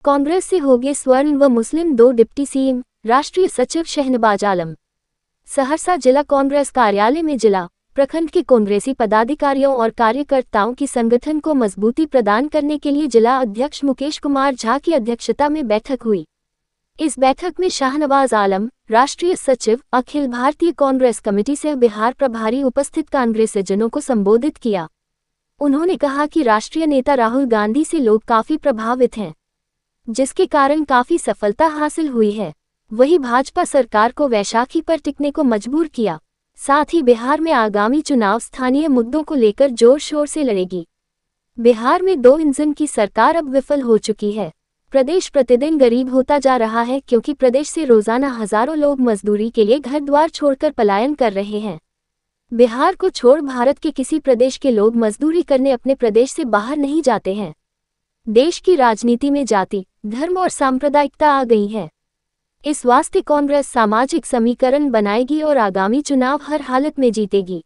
कांग्रेस से होंगे स्वर्ण व मुस्लिम 2 डिप्टी सीएम, राष्ट्रीय सचिव शहनबाज आलम। सहरसा जिला कांग्रेस कार्यालय में जिला प्रखंड के कांग्रेसी पदाधिकारियों और कार्यकर्ताओं की संगठन को मजबूती प्रदान करने के लिए जिला अध्यक्ष मुकेश कुमार झा की अध्यक्षता में बैठक हुई। इस बैठक में शहनबाज आलम, राष्ट्रीय सचिव, अखिल भारतीय कांग्रेस कमेटी से बिहार प्रभारी उपस्थित कांग्रेसजनों को संबोधित किया। उन्होंने कहा कि राष्ट्रीय नेता राहुल गांधी से लोग काफी प्रभावित हैं, जिसके कारण काफी सफलता हासिल हुई है। वही भाजपा सरकार को वैशाखी पर टिकने को मजबूर किया। साथ ही बिहार में आगामी चुनाव स्थानीय मुद्दों को लेकर जोर शोर से लड़ेगी। बिहार में 2 इंजन की सरकार अब विफल हो चुकी है। प्रदेश प्रतिदिन गरीब होता जा रहा है क्योंकि प्रदेश से रोजाना हजारों लोग मजदूरी के लिए घर द्वार छोड़कर पलायन कर रहे हैं। बिहार को छोड़ भारत के किसी प्रदेश के लोग मजदूरी करने अपने प्रदेश से बाहर नहीं जाते हैं। देश की राजनीति में जाति, धर्म और सांप्रदायिकता आ गई है। इस वास्ते कांग्रेस सामाजिक समीकरण बनाएगी और आगामी चुनाव हर हालत में जीतेगी।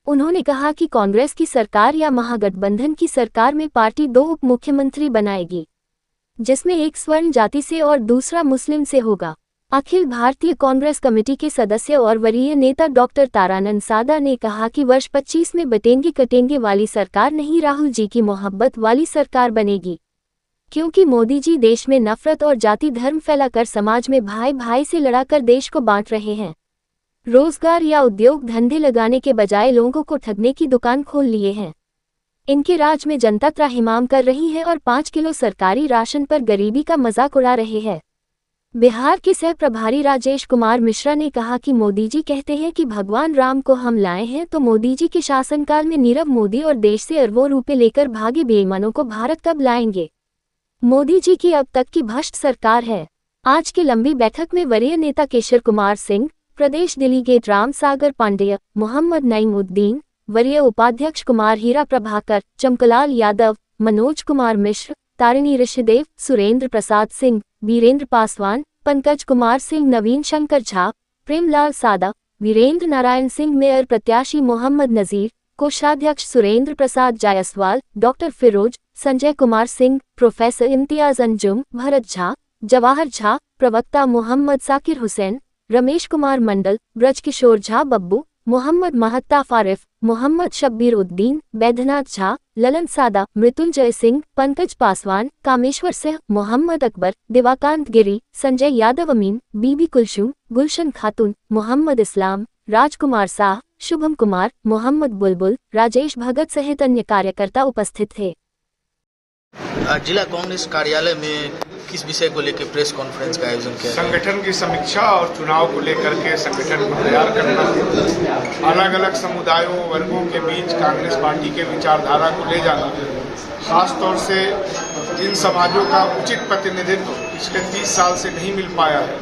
उन्होंने कहा कि कांग्रेस की सरकार या महागठबंधन की सरकार में पार्टी 2 उप मुख्यमंत्री बनाएगी, जिसमें एक स्वर्ण जाति से और दूसरा मुस्लिम से होगा। अखिल भारतीय कांग्रेस कमेटी के सदस्य और वरीय नेता डॉक्टर तारानंद सादा ने कहा कि वर्ष 25 में बटेंगे कटेंगे वाली सरकार नहीं, राहुल जी की मोहब्बत वाली सरकार बनेगी, क्योंकि मोदी जी देश में नफरत और जाति धर्म फैलाकर समाज में भाई भाई से लड़ाकर देश को बांट रहे हैं। रोजगार या उद्योग धंधे लगाने के बजाय लोगों को ठगने की दुकान खोल लिए हैं। इनके राज में जनता त्राहिमाम कर रही है और 5 किलो सरकारी राशन पर गरीबी का मजाक उड़ा रहे हैं। बिहार के सह प्रभारी राजेश कुमार मिश्रा ने कहा कि मोदी जी कहते हैं कि भगवान राम को हम लाए हैं, तो मोदी जी के शासनकाल में नीरव मोदी और देश से अरबों रुपए लेकर भागे बेईमानों को भारत कब लाएंगे? मोदी जी की अब तक की भ्रष्ट सरकार है। आज की लंबी बैठक में वरीय नेता केशर कुमार सिंह, प्रदेश डेलीगेट राम सागर पांडेय, मोहम्मद नईमुद्दीन, वरीय उपाध्यक्ष कुमार हीरा प्रभाकर, चमकलाल यादव, मनोज कुमार मिश्र, तारिणी ऋषिदेव, सुरेंद्र प्रसाद सिंह, वीरेंद्र पासवान, पंकज कुमार सिंह, नवीन शंकर झा, प्रेमलाल सादा, वीरेंद्र नारायण सिंह, मेयर प्रत्याशी मोहम्मद नजीर, कोषाध्यक्ष सुरेंद्र प्रसाद जायसवाल, डॉक्टर फिरोज, संजय कुमार सिंह, प्रोफेसर इम्तियाज अंजुम, भरत झा, जवाहर झा, प्रवक्ता मोहम्मद साकिर हुसैन, रमेश कुमार मंडल, ब्रजकिशोर झा बब्बू, मोहम्मद महत्ताफ आरिफ, मोहम्मद शब्बीर उद्दीन, बैद्यनाथ झा, ललन सादा, मृत्युंजय सिंह, पंकज पासवान, कामेश्वर सिंह, मोहम्मद अकबर, दिवाकांत गिरी, संजय यादव, अमीन, बीबी कुलशुम, गुलशन खातून, मोहम्मद इस्लाम, राजकुमार शाह, शुभम कुमार, मोहम्मद बुलबुल, राजेश भगत सहित अन्य कार्यकर्ता उपस्थित थे। जिला कांग्रेस कार्यालय में किस विषय को लेकर प्रेस कॉन्फ्रेंस का आयोजन किया? संगठन की समीक्षा और चुनाव को लेकर के संगठन को तैयार करना, अलग अलग समुदायों वर्गों के बीच कांग्रेस पार्टी के विचारधारा को ले जाना, खासतौर से जिन समाजों का उचित प्रतिनिधित्व पिछले 30 साल से नहीं मिल पाया है,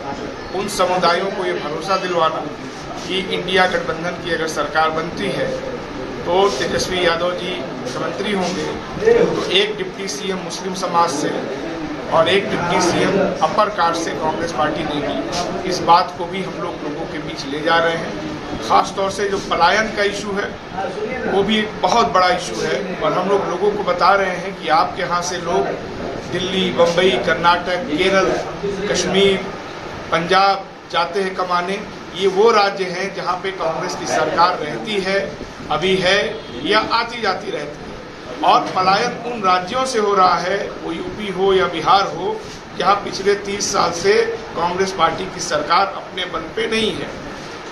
उन समुदायों को ये भरोसा दिलवाना कि इंडिया गठबंधन की अगर सरकार बनती है तो तेजस्वी यादव जी मुख्यमंत्री होंगे, तो 1 डिप्टी सीएम मुस्लिम समाज से और 1 डिप्टी सीएम अपर कास्ट से कांग्रेस पार्टी देगी। इस बात को भी हम लोगों के बीच ले जा रहे हैं। खास तौर से जो पलायन का इशू है वो भी एक बहुत बड़ा इशू है और हम लोगों को बता रहे हैं कि आपके यहाँ से लोग दिल्ली, बम्बई, कर्नाटक, केरल, कश्मीर, पंजाब जाते हैं कमाने। ये वो राज्य हैं जहाँ पे कांग्रेस की सरकार रहती है, अभी है या आती जाती रहती है, और पलायन उन राज्यों से हो रहा है, वो यूपी हो या बिहार हो, जहाँ पिछले 30 साल से कांग्रेस पार्टी की सरकार अपने बल पे नहीं है।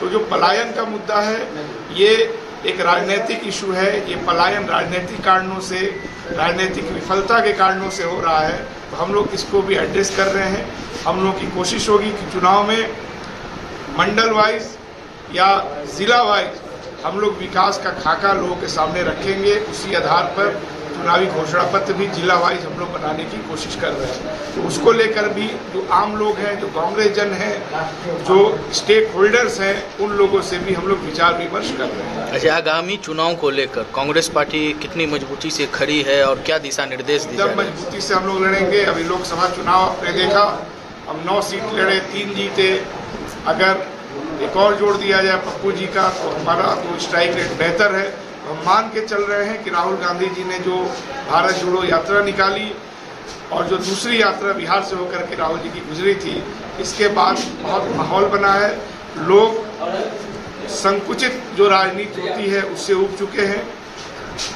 तो जो पलायन का मुद्दा है ये एक राजनीतिक इशू है। ये पलायन राजनीतिक कारणों से, राजनीतिक विफलता के कारणों से हो रहा है, तो हम लोग इसको भी एड्रेस कर रहे हैं। हम लोग की कोशिश होगी कि चुनाव में मंडल वाइज या जिला वाइज हम लोग विकास का खाका लोगों के सामने रखेंगे। उसी आधार पर चुनावी घोषणा पत्र भी जिला वाइज हम लोग बनाने की कोशिश कर रहे हैं। तो उसको लेकर भी जो आम लोग हैं, जो कांग्रेस जन हैं, जो स्टेक होल्डर्स हैं, उन लोगों से भी हम लोग विचार विमर्श कर रहे हैं। अच्छा, आगामी चुनाव को लेकर कांग्रेस पार्टी कितनी मजबूती से खड़ी है और क्या दिशा निर्देश दिए? एकदम मजबूती से हम लोग लड़ेंगे। अभी लोकसभा चुनाव आपने देखा, हम 9 सीट लड़े, 3 जीते। अगर एक और जोड़ दिया जाए पप्पू जी का तो हमारा तो स्ट्राइक रेट बेहतर है। तो हम मान के चल रहे हैं कि राहुल गांधी जी ने जो भारत जोड़ो यात्रा निकाली और जो दूसरी यात्रा बिहार से होकर के राहुल जी की गुजरी थी, इसके बाद बहुत माहौल बना है। लोग संकुचित जो राजनीति होती है उससे उब चुके हैं,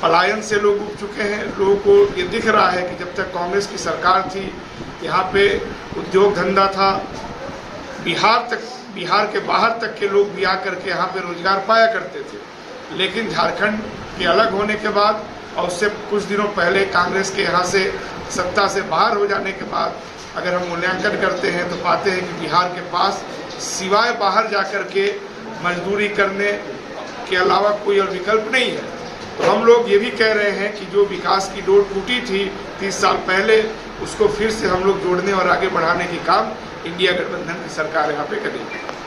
पलायन से लोग उब चुके हैं। लोगों को ये दिख रहा है कि जब तक कांग्रेस की सरकार थी, यहाँ पे उद्योग धंधा था, बिहार के बाहर तक के लोग भी आकर के यहाँ पे रोजगार पाया करते थे। लेकिन झारखंड के अलग होने के बाद और उससे कुछ दिनों पहले कांग्रेस के यहाँ से सत्ता से बाहर हो जाने के बाद अगर हम मूल्यांकन करते हैं तो पाते हैं कि बिहार के पास सिवाय बाहर जाकर के मजदूरी करने के अलावा कोई और विकल्प नहीं है। तो हम लोग ये भी कह रहे हैं कि जो विकास की डोर टूटी थी 30 साल पहले, उसको फिर से हम लोग जोड़ने और आगे बढ़ाने की काम इंडिया गठबंधन की सरकार यहाँ पे करेगी।